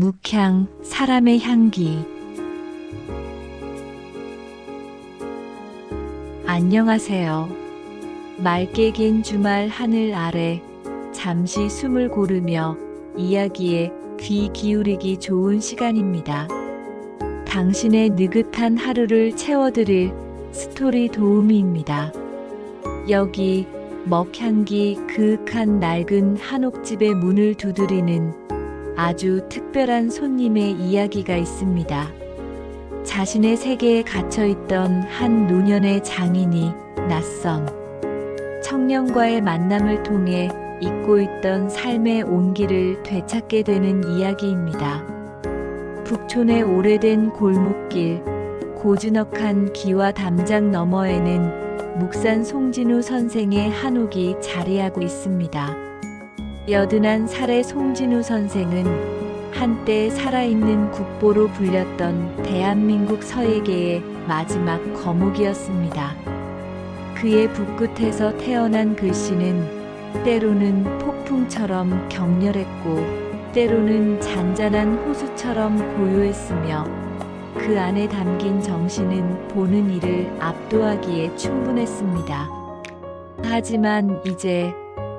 묵향, 사람의 향기. 안녕하세요. 맑게 갠 주말 하늘 아래 잠시 숨을 고르며 이야기에 귀 기울이기 좋은 시간입니다. 당신의 느긋한 하루를 채워드릴 스토리 도우미입니다. 여기 먹향기 그윽한 낡은 한옥집의 문을 두드리는 아주 특별한 손님의 이야기가 있습니다. 자신의 세계에 갇혀있던 한 노년의 장인이 낯선 청년과의 만남을 통해 잊고 있던 삶의 온기를 되찾게 되는 이야기입니다. 북촌의 오래된 골목길, 고즈넉한 기와 담장 너머에는 묵산 송진우 선생의 한옥이 자리하고 있습니다. 여든한 살의 송진우 선생은 한때 살아있는 국보로 불렸던 대한민국 서예계의 마지막 거목이었습니다. 그의 붓끝에서 태어난 글씨는 때로는 폭풍처럼 격렬했고 때로는 잔잔한 호수처럼 고요했으며 그 안에 담긴 정신은 보는 이를 압도하기에 충분했습니다. 하지만 이제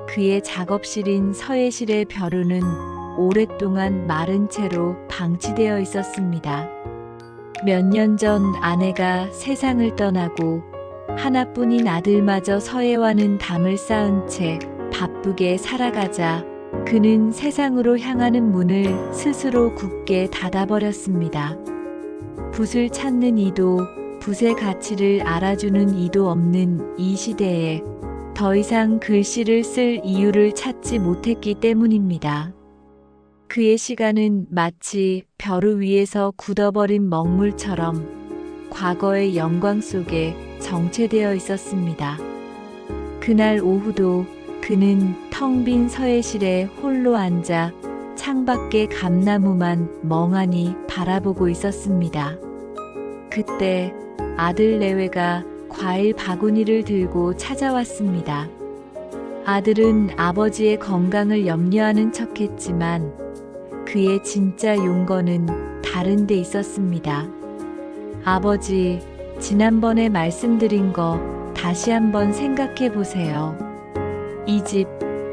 그의 작업실인 서예실의 벼루는 오랫동안 마른 채로 방치되어 있었습니다. 몇 년 전 아내가 세상을 떠나고 하나뿐인 아들마저 서예와는 담을 쌓은 채 바쁘게 살아가자 그는 세상으로 향하는 문을 스스로 굳게 닫아버렸습니다. 붓을 찾는 이도 붓의 가치를 알아주는 이도 없는 이 시대에 더 이상 글씨를 쓸 이유를 찾지 못했기 때문입니다. 그의 시간은 마치 벼루 위에서 굳어버린 먹물처럼 과거의 영광 속에 정체되어 있었습니다. 그날 오후도 그는 텅 빈 서예실에 홀로 앉아 창밖의 감나무만 멍하니 바라보고 있었습니다. 그때 아들 내외가 과일 바구니를 들고 찾아왔습니다. 아들은 아버지의 건강을 염려하는 척했지만 그의 진짜 용건은 다른 데 있었습니다. 아버지, 지난번에 말씀드린 거 다시 한번 생각해 보세요. 이 집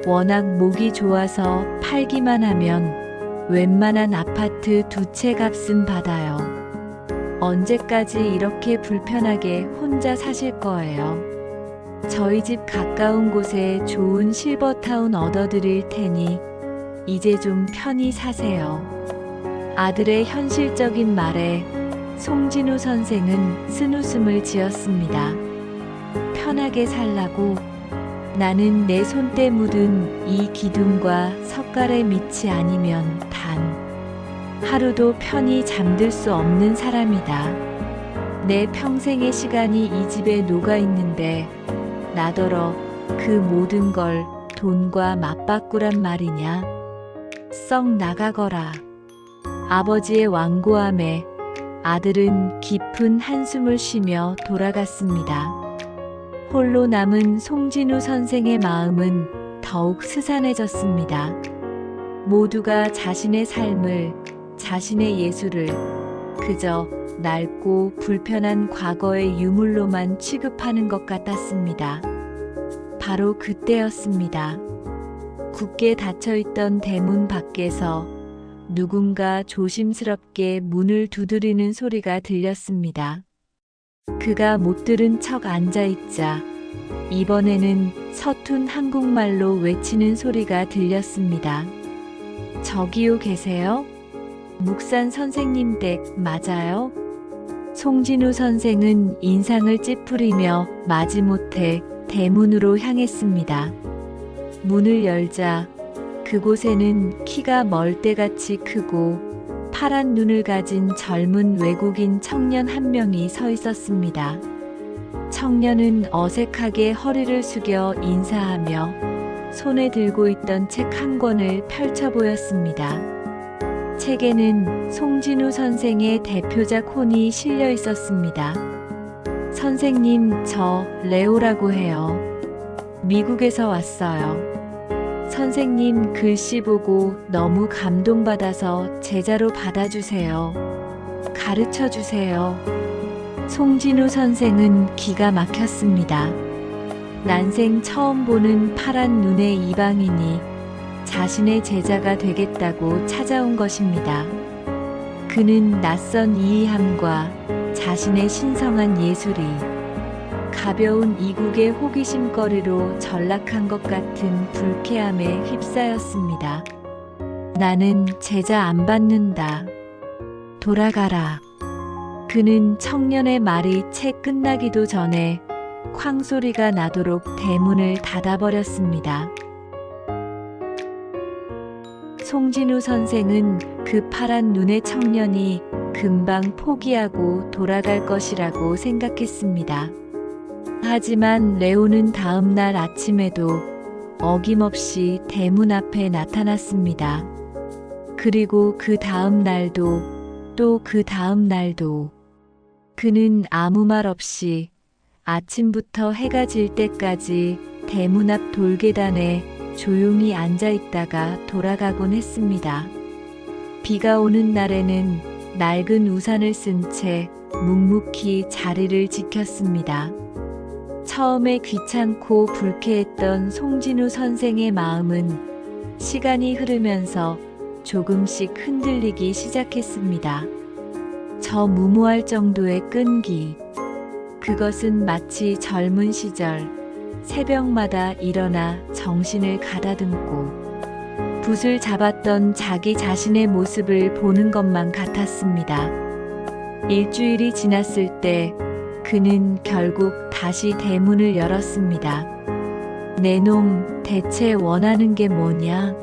워낙 목이 좋아서 팔기만 하면 웬만한 아파트 2채 값은 받아요. 언제까지 이렇게 불편하게 혼자 사실 거예요? 저희 집 가까운 곳에 좋은 실버타운 얻어드릴 테니 이제 좀 편히 사세요. 아들의 현실적인 말에 송진우 선생은 쓴웃음을 지었습니다. 편하게 살라고? 나는 내 손때 묻은 이 기둥과 석갈의 밑이 아니면 단 하루도 편히 잠들 수 없는 사람이다. 내 평생의 시간이 이 집에 녹아 있는데 나더러 그 모든 걸 돈과 맞바꾸란 말이냐? 썩 나가거라. 아버지의 완고함에 아들은 깊은 한숨을 쉬며 돌아갔습니다. 홀로 남은 송진우 선생의 마음은 더욱 스산해졌습니다. 모두가 자신의 삶을, 자신의 예술을 그저 낡고 불편한 과거의 유물로만 취급하는 것 같았습니다. 바로 그때였습니다. 굳게 닫혀있던 대문 밖에서 누군가 조심스럽게 문을 두드리는 소리가 들렸습니다. 그가 못 들은 척 앉아있자 이번에는 서툰 한국말로 외치는 소리가 들렸습니다. 저기요 계세요? 묵산 선생님 댁 맞아요? 송진우 선생은 인상을 찌푸리며 마지못해 대문으로 향했습니다. 문을 열자 그곳에는 키가 멀대같이 크고 파란 눈을 가진 젊은 외국인 청년 한 명이 서 있었습니다. 청년은 어색하게 허리를 숙여 인사하며 손에 들고 있던 책 한 권을 펼쳐 보였습니다. 책에는 송진우 선생의 대표작 혼이 실려 있었습니다. 선생님, 저 레오라고 해요. 미국에서 왔어요. 선생님 글씨 보고 너무 감동받아서 제자로 받아주세요. 가르쳐 주세요. 송진우 선생은 기가 막혔습니다. 난생 처음 보는 파란 눈의 이방인이 자신의 제자가 되겠다고 찾아온 것입니다. 그는 낯선 이의함과 자신의 신성한 예술이 가벼운 이국의 호기심거리로 전락한 것 같은 불쾌함에 휩싸였습니다. 나는 제자 안 받는다. 돌아가라. 그는 청년의 말이 채 끝나기도 전에 쾅 소리가 나도록 대문을 닫아버렸습니다. 송진우 선생은 그 파란 눈의 청년이 금방 포기하고 돌아갈 것이라고 생각했습니다. 하지만 레오는 다음 날 아침에도 어김없이 대문 앞에 나타났습니다. 그리고 그 다음 날도 또 그 다음 날도 그는 아무 말 없이 아침부터 해가 질 때까지 대문 앞 돌계단에 조용히 앉아 있다가 돌아가곤 했습니다. 비가 오는 날에는 낡은 우산을 쓴 채 묵묵히 자리를 지켰습니다. 처음에 귀찮고 불쾌했던 송진우 선생의 마음은 시간이 흐르면서 조금씩 흔들리기 시작했습니다. 저 무모할 정도의 끈기. 그것은 마치 젊은 시절 새벽마다 일어나 정신을 가다듬고 붓을 잡았던 자기 자신의 모습을 보는 것만 같았습니다. 일주일이 지났을 때 그는 결국 다시 대문을 열었습니다. 내 놈 대체 원하는 게 뭐냐?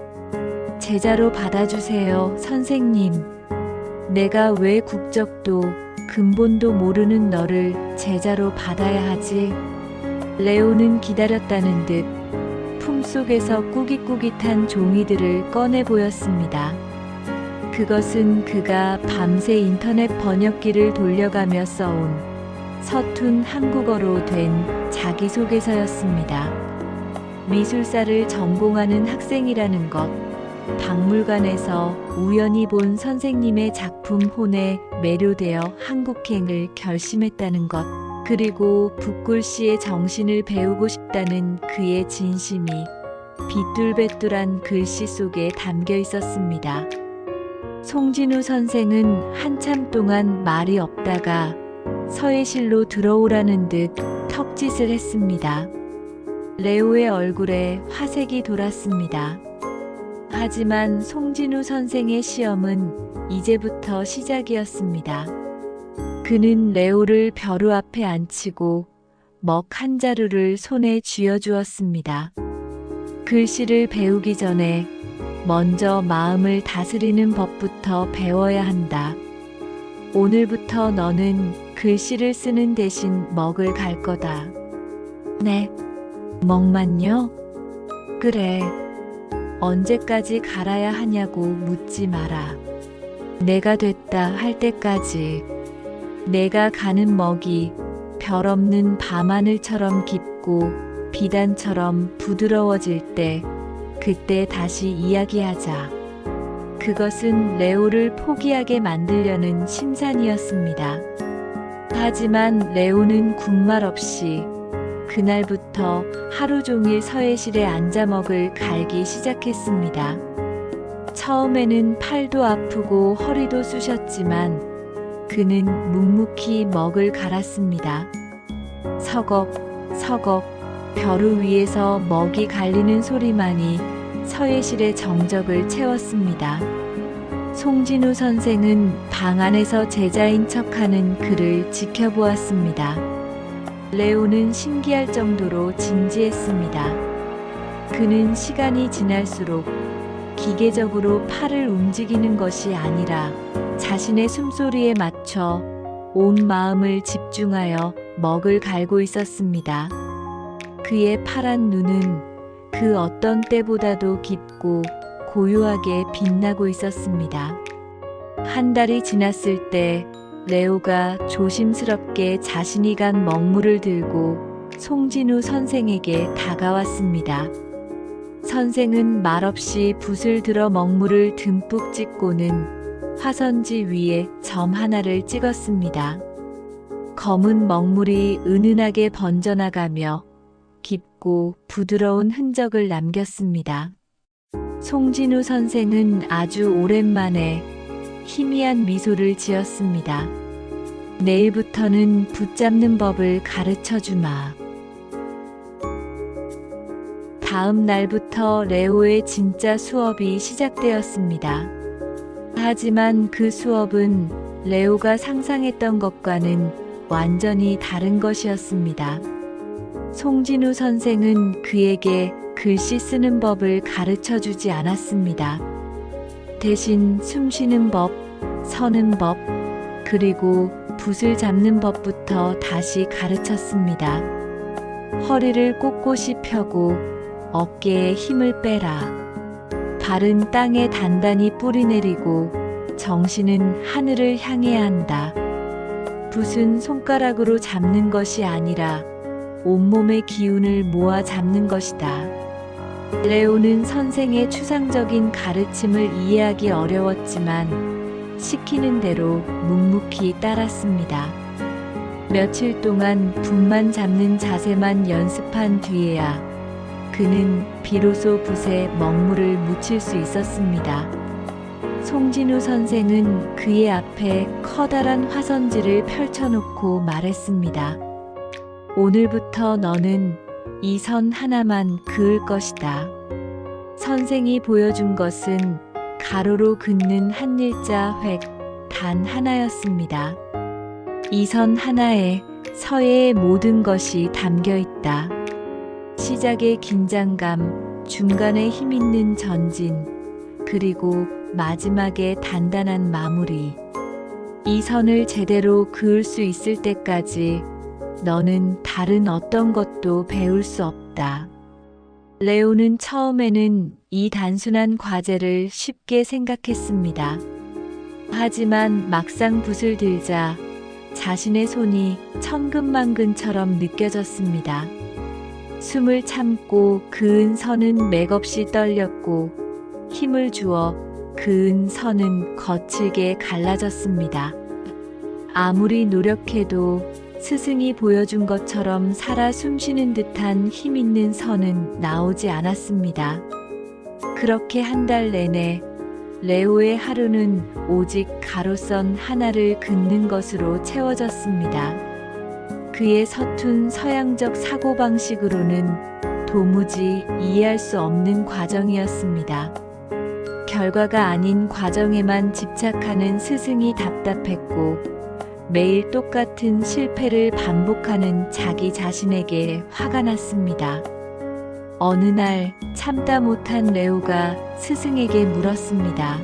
제자로 받아주세요, 선생님. 내가 왜 국적도 근본도 모르는 너를 제자로 받아야 하지? 레오는 기다렸다는 듯 품속에서 꾸깃꾸깃한 종이들을 꺼내 보였습니다. 그것은 그가 밤새 인터넷 번역기를 돌려가며 써온 서툰 한국어로 된 자기소개서였습니다. 미술사를 전공하는 학생이라는 것, 박물관에서 우연히 본 선생님의 작품 혼에 매료되어 한국행을 결심했다는 것, 그리고 붓글씨의 정신을 배우고 싶다는 그의 진심이 비뚤베뚤한 글씨 속에 담겨 있었습니다. 송진우 선생은 한참 동안 말이 없다가 서예실로 들어오라는 듯 턱짓을 했습니다. 레오의 얼굴에 화색이 돌았습니다. 하지만 송진우 선생의 시험은 이제부터 시작이었습니다. 그는 레오를 벼루 앞에 앉히고 먹 한 자루를 손에 쥐어주었습니다. 글씨를 배우기 전에 먼저 마음을 다스리는 법부터 배워야 한다. 오늘부터 너는 글씨를 쓰는 대신 먹을 갈 거다. 네, 먹만요? 그래. 언제까지 갈아야 하냐고 묻지 마라. 내가 됐다 할 때까지. 내가 가는 먹이 별 없는 밤하늘처럼 깊고 비단처럼 부드러워질 때 그때 다시 이야기하자. 그것은 레오를 포기하게 만들려는 심산이었습니다. 하지만 레오는 군말 없이 그날부터 하루 종일 서예실에 앉아 먹을 갈기 시작했습니다. 처음에는 팔도 아프고 허리도 쑤셨지만 그는 묵묵히 먹을 갈았습니다. 서걱 서걱 벼루 위에서 먹이 갈리는 소리만이 서예실의 정적을 채웠습니다. 송진우 선생은 방 안에서 제자인 척하는 그를 지켜보았습니다. 레오는 신기할 정도로 진지했습니다. 그는 시간이 지날수록 기계적으로 팔을 움직이는 것이 아니라 자신의 숨소리에 맞춰 온 마음을 집중하여 먹을 갈고 있었습니다. 그의 파란 눈은 그 어떤 때보다도 깊고 고요하게 빛나고 있었습니다. 한 달이 지났을 때 레오가 조심스럽게 자신이 간 먹물을 들고 송진우 선생에게 다가왔습니다. 선생은 말없이 붓을 들어 먹물을 듬뿍 찍고는 화선지 위에 점 하나를 찍었습니다. 검은 먹물이 은은하게 번져나가며 깊고 부드러운 흔적을 남겼습니다. 송진우 선생은 아주 오랜만에 희미한 미소를 지었습니다. 내일부터는 붙잡는 법을 가르쳐 주마. 다음 날부터 레오의 진짜 수업이 시작되었습니다. 하지만 그 수업은 레오가 상상했던 것과는 완전히 다른 것이었습니다. 송진우 선생은 그에게 글씨 쓰는 법을 가르쳐 주지 않았습니다. 대신 숨 쉬는 법, 서는 법, 그리고 붓을 잡는 법부터 다시 가르쳤습니다. 허리를 꼿꼿이 펴고 어깨에 힘을 빼라. 발은 땅에 단단히 뿌리내리고 정신은 하늘을 향해야 한다. 붓은 손가락으로 잡는 것이 아니라 온몸의 기운을 모아 잡는 것이다. 레오는 선생의 추상적인 가르침을 이해하기 어려웠지만 시키는 대로 묵묵히 따랐습니다. 며칠 동안 붓만 잡는 자세만 연습한 뒤에야 그는 비로소 붓에 먹물을 묻힐 수 있었습니다. 송진우 선생은 그의 앞에 커다란 화선지를 펼쳐놓고 말했습니다. 오늘부터 너는 이 선 하나만 그을 것이다. 선생이 보여준 것은 가로로 긋는 한 일자 획 단 하나였습니다. 이 선 하나에 서예의 모든 것이 담겨 있다. 시작의 긴장감, 중간에 힘있는 전진, 그리고 마지막에 단단한 마무리. 이 선을 제대로 그을 수 있을 때까지 너는 다른 어떤 것도 배울 수 없다. 레오는 처음에는 이 단순한 과제를 쉽게 생각했습니다. 하지만 막상 붓을 들자 자신의 손이 천근만근처럼 느껴졌습니다. 숨을 참고 그은 선은 맥없이 떨렸고 힘을 주어 그은 선은 거칠게 갈라졌습니다. 아무리 노력해도 스승이 보여준 것처럼 살아 숨쉬는 듯한 힘있는 선은 나오지 않았습니다. 그렇게 한 달 내내 레오의 하루는 오직 가로선 하나를 긋는 것으로 채워졌습니다. 그의 서툰 서양적 사고방식으로는 도무지 이해할 수 없는 과정이었습니다. 결과가 아닌 과정에만 집착하는 스승이 답답했고 매일 똑같은 실패를 반복하는 자기 자신에게 화가 났습니다. 어느 날 참다 못한 레오가 스승에게 물었습니다.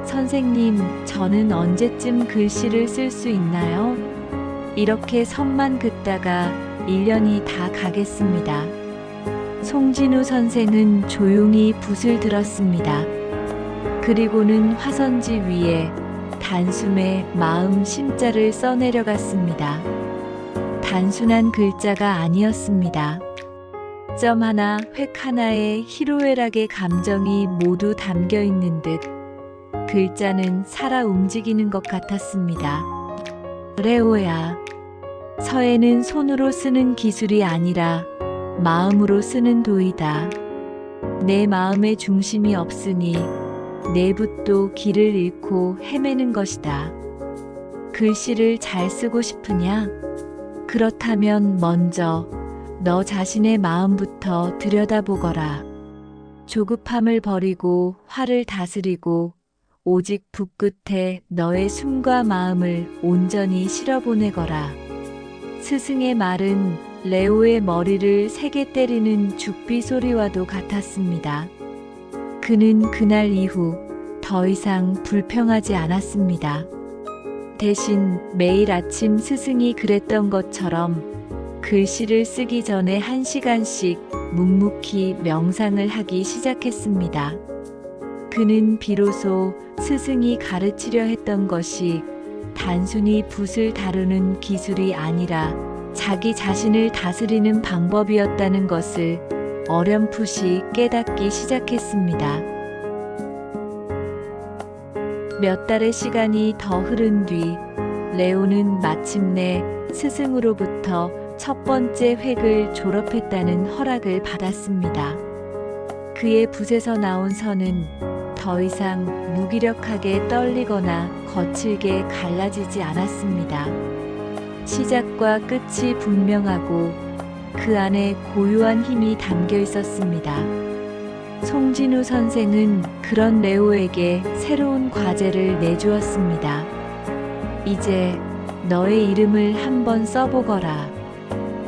선생님, 저는 언제쯤 글씨를 쓸 수 있나요? 이렇게 선만 긋다가 1년이 다 가겠습니다. 송진우 선생은 조용히 붓을 들었습니다. 그리고는 화선지 위에 단숨에 마음 심자를 써내려갔습니다. 단순한 글자가 아니었습니다. 점 하나, 획 하나에 희로애락의 감정이 모두 담겨 있는 듯 글자는 살아 움직이는 것 같았습니다. 레오야, 서예는 손으로 쓰는 기술이 아니라 마음으로 쓰는 도이다. 내 마음의 중심이 없으니 내 붓도 길을 잃고 헤매는 것이다. 글씨를 잘 쓰고 싶으냐? 그렇다면 먼저 너 자신의 마음부터 들여다보거라. 조급함을 버리고 화를 다스리고 오직 붓끝에 너의 숨과 마음을 온전히 실어보내거라. 스승의 말은 레오의 머리를 세게 때리는 죽비 소리와도 같았습니다. 그는 그날 이후 더 이상 불평하지 않았습니다. 대신 매일 아침 스승이 그랬던 것처럼 글씨를 쓰기 전에 1시간씩 묵묵히 명상을 하기 시작했습니다. 그는 비로소 스승이 가르치려 했던 것이 단순히 붓을 다루는 기술이 아니라 자기 자신을 다스리는 방법이었다는 것을 어렴풋이 깨닫기 시작했습니다. 몇 달의 시간이 더 흐른 뒤 레오는 마침내 스승으로부터 첫 번째 획을 졸업했다는 허락을 받았습니다. 그의 붓에서 나온 선은 더 이상 무기력하게 떨리거나 거칠게 갈라지지 않았습니다. 시작과 끝이 분명하고 그 안에 고유한 힘이 담겨 있었습니다. 송진우 선생은 그런 레오에게 새로운 과제를 내주었습니다. 이제 너의 이름을 한번 써보거라.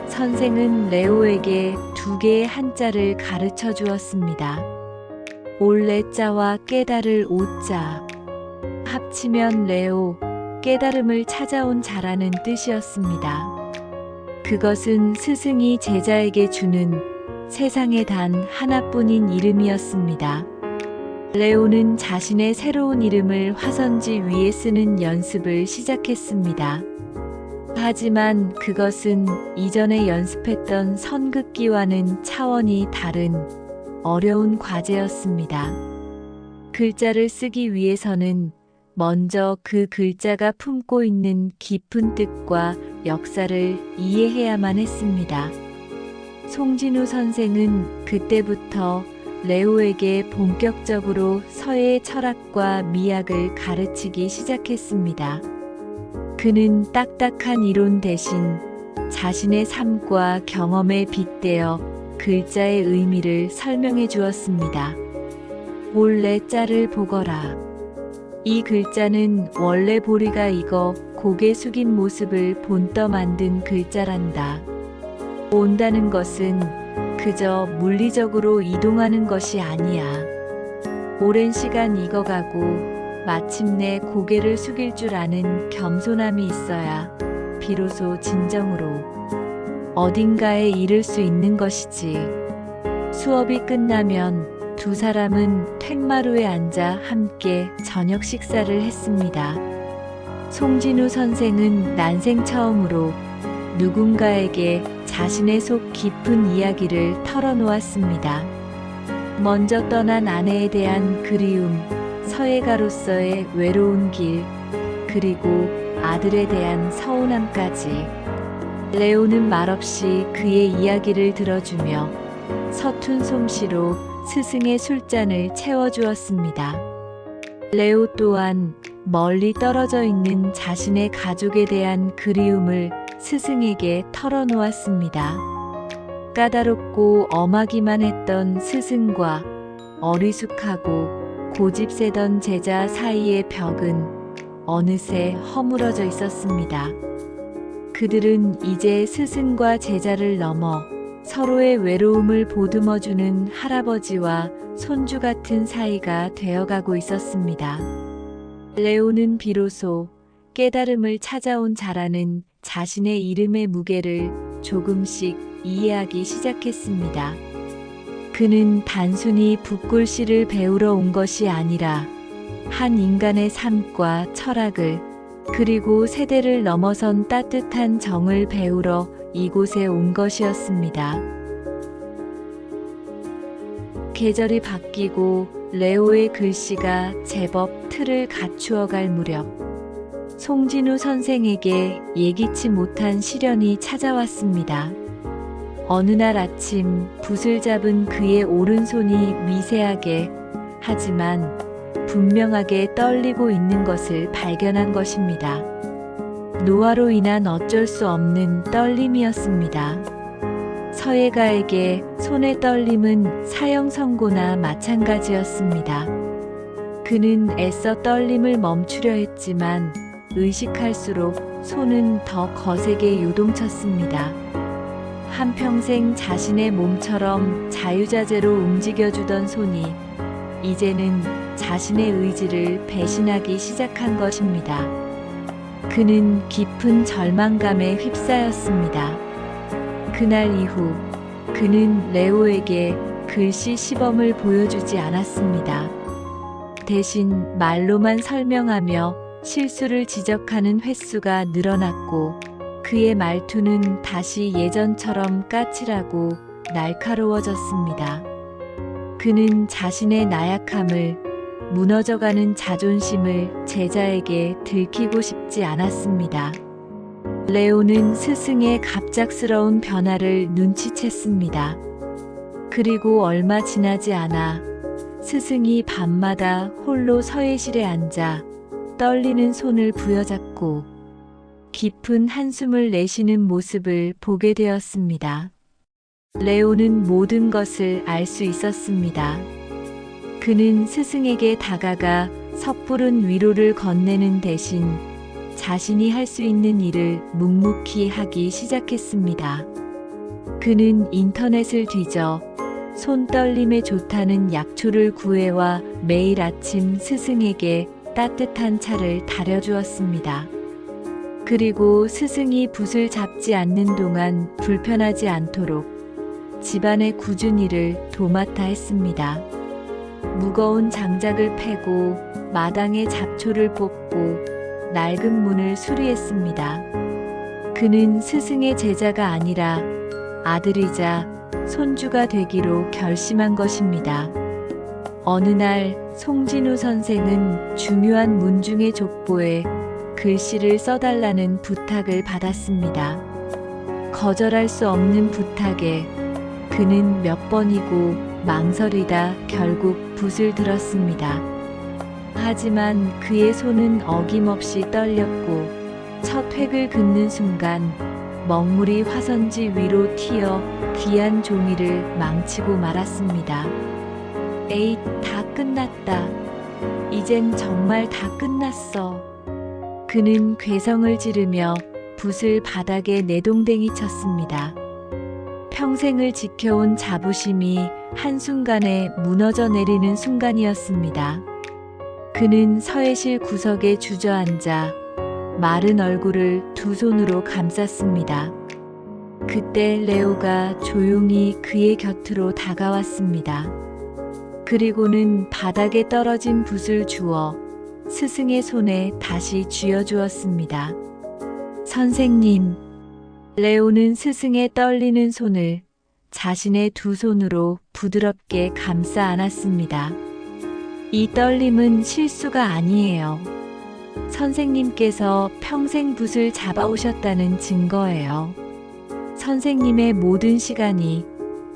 선생은 레오에게 2개의 한자를 가르쳐 주었습니다. 올레자와 깨달을 오자. 합치면 레오, 깨달음을 찾아온 자라는 뜻이었습니다. 그것은 스승이 제자에게 주는 세상에 단 하나뿐인 이름이었습니다. 레오는 자신의 새로운 이름을 화선지 위에 쓰는 연습을 시작했습니다. 하지만 그것은 이전에 연습했던 선긋기와는 차원이 다른 어려운 과제였습니다. 글자를 쓰기 위해서는 먼저 그 글자가 품고 있는 깊은 뜻과 역사를 이해해야만 했습니다. 송진우 선생은 그때부터 레오에게 본격적으로 서예의 철학과 미학을 가르치기 시작했습니다. 그는 딱딱한 이론 대신 자신의 삶과 경험에 빗대어 글자의 의미를 설명해 주었습니다. 올레자를 보거라. 이 글자는 원래 보리가 익어 고개 숙인 모습을 본떠 만든 글자란다. 온다는 것은 그저 물리적으로 이동하는 것이 아니야. 오랜 시간 익어가고 마침내 고개를 숙일 줄 아는 겸손함이 있어야 비로소 진정으로 어딘가에 이를 수 있는 것이지. 수업이 끝나면 2사람은 택마루에 앉아 함께 저녁 식사를 했습니다. 송진우 선생은 난생 처음으로 누군가에게 자신의 속 깊은 이야기를 털어놓았습니다. 먼저 떠난 아내에 대한 그리움, 서예가로서의 외로운 길, 그리고 아들에 대한 서운함까지. 레오는 말없이 그의 이야기를 들어주며 서툰 솜씨로 스승의 술잔을 채워주었습니다. 레오 또한 멀리 떨어져 있는 자신의 가족에 대한 그리움을 스승에게 털어놓았습니다. 까다롭고 엄하기만 했던 스승과 어리숙하고 고집세던 제자 사이의 벽은 어느새 허물어져 있었습니다. 그들은 이제 스승과 제자를 넘어 서로의 외로움을 보듬어주는 할아버지와 손주 같은 사이가 되어가고 있었습니다. 레오는 비로소 깨달음을 찾아온 자라는 자신의 이름의 무게를 조금씩 이해하기 시작했습니다. 그는 단순히 붓글씨를 배우러 온 것이 아니라 한 인간의 삶과 철학을, 그리고 세대를 넘어선 따뜻한 정을 배우러 이곳에 온 것이었습니다. 계절이 바뀌고 레오의 글씨가 제법 틀을 갖추어갈 무렵, 송진우 선생에게 예기치 못한 시련이 찾아왔습니다. 어느 날 아침 붓을 잡은 그의 오른손이 미세하게, 하지만 분명하게 떨리고 있는 것을 발견한 것입니다. 노화로 인한 어쩔 수 없는 떨림이었습니다. 서예가에게 손의 떨림은 사형 선고나 마찬가지였습니다. 그는 애써 떨림을 멈추려 했지만 의식할수록 손은 더 거세게 요동쳤습니다. 한평생 자신의 몸처럼 자유자재로 움직여주던 손이 이제는 자신의 의지를 배신하기 시작한 것입니다. 그는 깊은 절망감에 휩싸였습니다. 그날 이후 그는 레오에게 글씨 시범을 보여주지 않았습니다. 대신 말로만 설명하며 실수를 지적하는 횟수가 늘어났고, 그의 말투는 다시 예전처럼 까칠하고 날카로워졌습니다. 그는 자신의 나약함을, 무너져가는 자존심을 제자에게 들키고 싶지 않았습니다. 레오는 스승의 갑작스러운 변화를 눈치챘습니다. 그리고 얼마 지나지 않아 스승이 밤마다 홀로 서예실에 앉아 떨리는 손을 부여잡고 깊은 한숨을 내쉬는 모습을 보게 되었습니다. 레오는 모든 것을 알 수 있었습니다. 그는 스승에게 다가가 섣부른 위로를 건네는 대신 자신이 할 수 있는 일을 묵묵히 하기 시작했습니다. 그는 인터넷을 뒤져 손 떨림에 좋다는 약초를 구해와 매일 아침 스승에게 따뜻한 차를 달여주었습니다. 그리고 스승이 붓을 잡지 않는 동안 불편하지 않도록 집안의 굳은 일을 도맡아 했습니다. 무거운 장작을 패고 마당에 잡초를 뽑고 낡은 문을 수리했습니다. 그는 스승의 제자가 아니라 아들이자 손주가 되기로 결심한 것입니다. 어느 날 송진우 선생은 중요한 문중의 족보에 글씨를 써달라는 부탁을 받았습니다. 거절할 수 없는 부탁에 그는 몇 번이고 망설이다 결국 붓을 들었습니다. 하지만 그의 손은 어김없이 떨렸고 첫 획을 긋는 순간 먹물이 화선지 위로 튀어 귀한 종이를 망치고 말았습니다. 에잇, 다 끝났다. 이젠 정말 다 끝났어. 그는 괴성을 지르며 붓을 바닥에 내동댕이 쳤습니다. 평생을 지켜온 자부심이 한순간에 무너져 내리는 순간이었습니다. 그는 서예실 구석에 주저앉아 마른 얼굴을 두 손으로 감쌌습니다. 그때 레오가 조용히 그의 곁으로 다가왔습니다. 그리고는 바닥에 떨어진 붓을 주워 스승의 손에 다시 쥐어주었습니다. 선생님, 레오는 스승의 떨리는 손을 자신의 두 손으로 부드럽게 감싸 안았습니다. 이 떨림은 실수가 아니에요. 선생님께서 평생 붓을 잡아오셨다는 증거예요. 선생님의 모든 시간이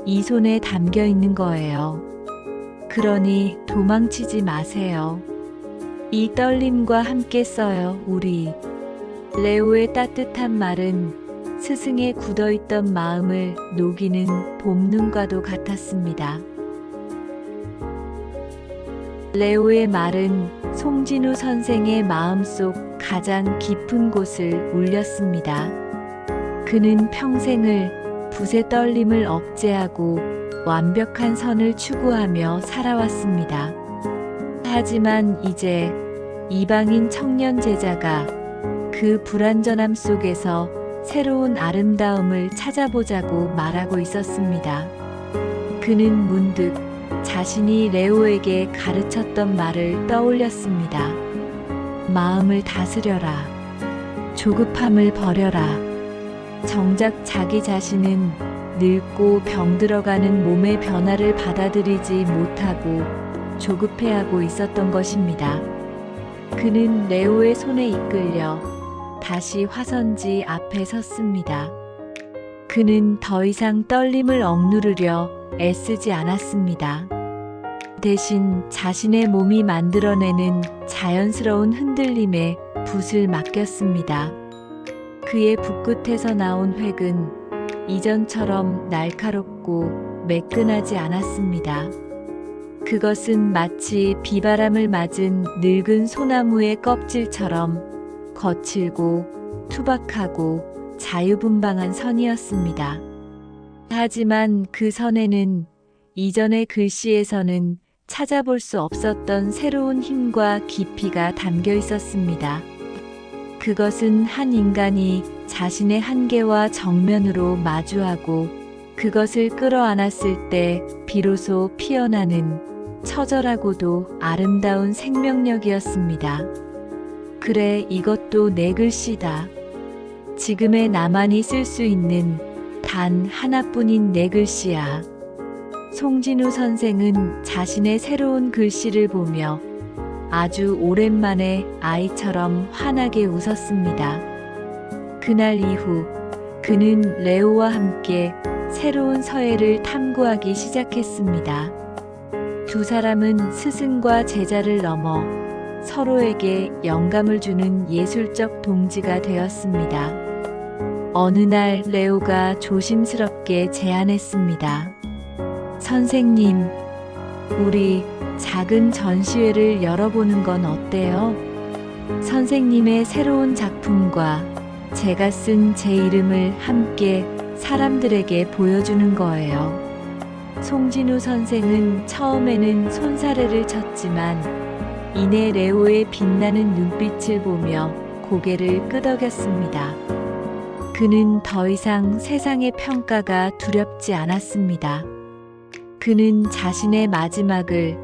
이 손에 담겨 있는 거예요. 그러니 도망치지 마세요. 이 떨림과 함께 써요, 우리. 레오의 따뜻한 말은 스승의 굳어있던 마음을 녹이는 봄눈과도 같았습니다. 레오의 말은 송진우 선생의 마음속 가장 깊은 곳을 울렸습니다. 그는 평생을 붓의 떨림을 억제하고 완벽한 선을 추구하며 살아왔습니다. 하지만 이제 이방인 청년 제자가 그 불완전함 속에서 새로운 아름다움을 찾아보자고 말하고 있었습니다. 그는 문득 자신이 레오에게 가르쳤던 말을 떠올렸습니다. 마음을 다스려라. 조급함을 버려라. 정작 자기 자신은 늙고 병들어가는 몸의 변화를 받아들이지 못하고 조급해하고 있었던 것입니다. 그는 레오의 손에 이끌려 다시 화선지 앞에 섰습니다. 그는 더 이상 떨림을 억누르려 애쓰지 않았습니다. 대신 자신의 몸이 만들어내는 자연스러운 흔들림에 붓을 맡겼습니다. 그의 붓끝에서 나온 획은 이전처럼 날카롭고 매끈하지 않았습니다. 그것은 마치 비바람을 맞은 늙은 소나무의 껍질처럼 거칠고 투박하고 자유분방한 선이었습니다. 하지만 그 선에는 이전의 글씨에서는 찾아볼 수 없었던 새로운 힘과 깊이가 담겨 있었습니다. 그것은 한 인간이 자신의 한계와 정면으로 마주하고 그것을 끌어안았을 때 비로소 피어나는 처절하고도 아름다운 생명력이었습니다. 그래, 이것도 내 글씨다. 지금의 나만이 쓸 수 있는 단 하나뿐인 내 글씨야. 송진우 선생은 자신의 새로운 글씨를 보며 아주 오랜만에 아이처럼 환하게 웃었습니다. 그날 이후 그는 레오와 함께 새로운 서예를 탐구하기 시작했습니다. 두 사람은 스승과 제자를 넘어 서로에게 영감을 주는 예술적 동지가 되었습니다. 어느 날 레오가 조심스럽게 제안했습니다. 선생님, 우리 작은 전시회를 열어보는 건 어때요? 선생님의 새로운 작품과 제가 쓴 제 이름을 함께 사람들에게 보여주는 거예요. 송진우 선생은 처음에는 손사래를 쳤지만 이내 레오의 빛나는 눈빛을 보며 고개를 끄덕였습니다. 그는 더 이상 세상의 평가가 두렵지 않았습니다. 그는 자신의 마지막을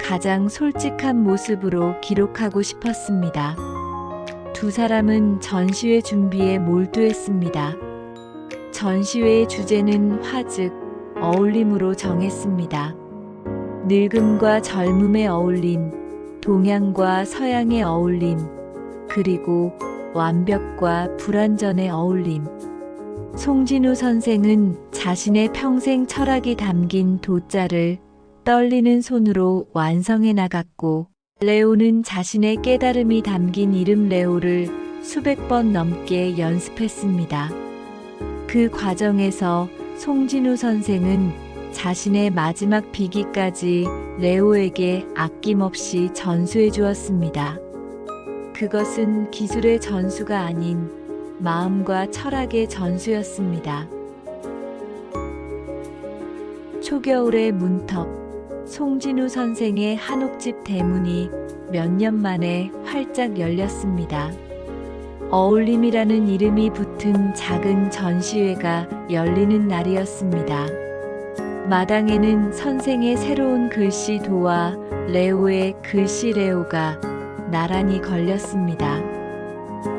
가장 솔직한 모습으로 기록하고 싶었습니다. 두 사람은 전시회 준비에 몰두했습니다. 전시회의 주제는 화 즉 어울림으로 정했습니다. 늙음과 젊음의 어울림, 동양과 서양의 어울림, 그리고 완벽과 불완전의 어울림. 송진우 선생은 자신의 평생 철학이 담긴 돗자를 떨리는 손으로 완성해 나갔고, 레오는 자신의 깨달음이 담긴 이름 레오를 수백 번 넘게 연습했습니다. 그 과정에서 송진우 선생은 자신의 마지막 비기까지 레오에게 아낌없이 전수해 주었습니다. 그것은 기술의 전수가 아닌 마음과 철학의 전수였습니다. 초겨울의 문턱, 송진우 선생의 한옥집 대문이 몇 년 만에 활짝 열렸습니다. 어울림이라는 이름이 붙은 작은 전시회가 열리는 날이었습니다. 마당에는 선생의 새로운 글씨 도와 레오의 글씨 레오가 나란히 걸렸습니다.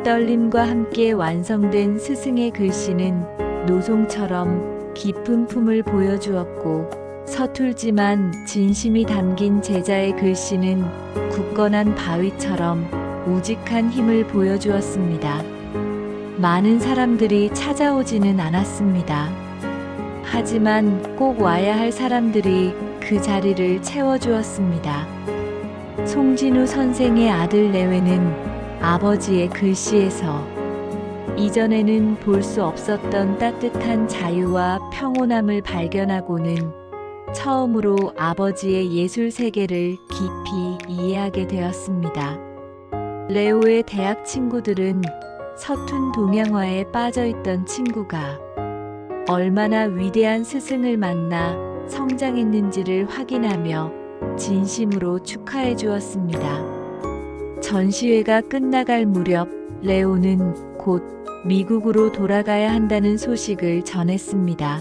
떨림과 함께 완성된 스승의 글씨는 노송처럼 깊은 품을 보여주었고, 서툴지만 진심이 담긴 제자의 글씨는 굳건한 바위처럼 우직한 힘을 보여주었습니다. 많은 사람들이 찾아오지는 않았습니다. 하지만 꼭 와야 할 사람들이 그 자리를 채워주었습니다. 송진우 선생의 아들 레웨는 아버지의 글씨에서 이전에는 볼 수 없었던 따뜻한 자유와 평온함을 발견하고는 처음으로 아버지의 예술 세계를 깊이 이해하게 되었습니다. 레오의 대학 친구들은 서툰 동양화에 빠져있던 친구가 얼마나 위대한 스승을 만나 성장했는지를 확인하며 진심으로 축하해 주었습니다. 전시회가 끝나갈 무렵 레오는 곧 미국으로 돌아가야 한다는 소식을 전했습니다.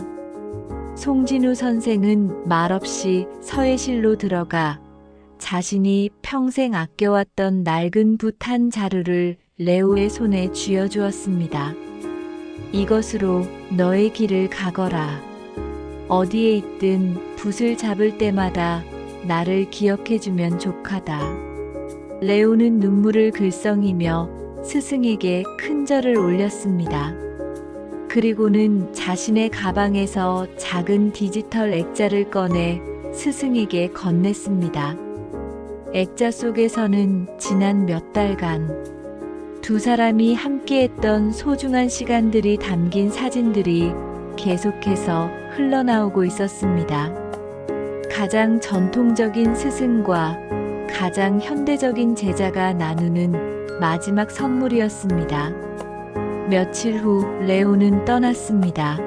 송진우 선생은 말없이 서예실로 들어가 자신이 평생 아껴왔던 낡은 붓 한 자루를 레오의 손에 쥐어주었습니다. 이것으로 너의 길을 가거라. 어디에 있든 붓을 잡을 때마다 나를 기억해주면 족하다. 레오는 눈물을 글썽이며 스승에게 큰 절을 올렸습니다. 그리고는 자신의 가방에서 작은 디지털 액자를 꺼내 스승에게 건넸습니다. 액자 속에서는 지난 몇 달간 두 사람이 함께했던 소중한 시간들이 담긴 사진들이 계속해서 흘러나오고 있었습니다. 가장 전통적인 스승과 가장 현대적인 제자가 나누는 마지막 선물이었습니다. 며칠 후 레오는 떠났습니다.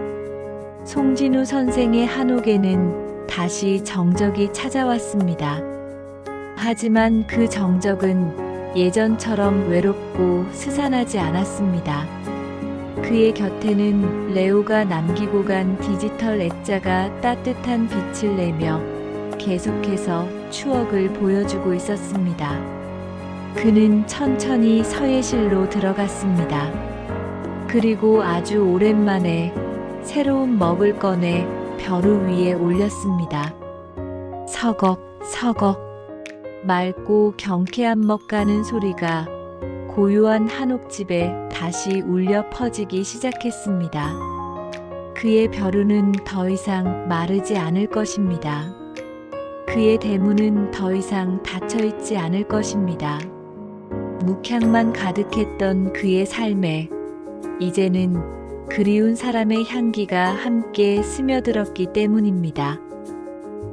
송진우 선생의 한옥에는 다시 정적이 찾아왔습니다. 하지만 그 정적은 예전처럼 외롭고 스산하지 않았습니다. 그의 곁에는 레오가 남기고 간 디지털 액자가 따뜻한 빛을 내며 계속해서 추억을 보여주고 있었습니다. 그는 천천히 서예실로 들어갔습니다. 그리고 아주 오랜만에 새로운 먹을 꺼내 벼루 위에 올렸습니다. 서걱 서걱 맑고 경쾌한 먹가는 소리가 고요한 한옥집에 다시 울려 퍼지기 시작했습니다. 그의 벼루는 더 이상 마르지 않을 것입니다. 그의 대문은 더 이상 닫혀 있지 않을 것입니다. 묵향만 가득했던 그의 삶에 이제는 그리운 사람의 향기가 함께 스며들었기 때문입니다.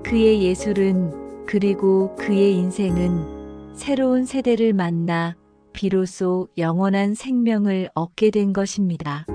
그의 예술은 그리고 그의 인생은 새로운 세대를 만나 비로소 영원한 생명을 얻게 된 것입니다.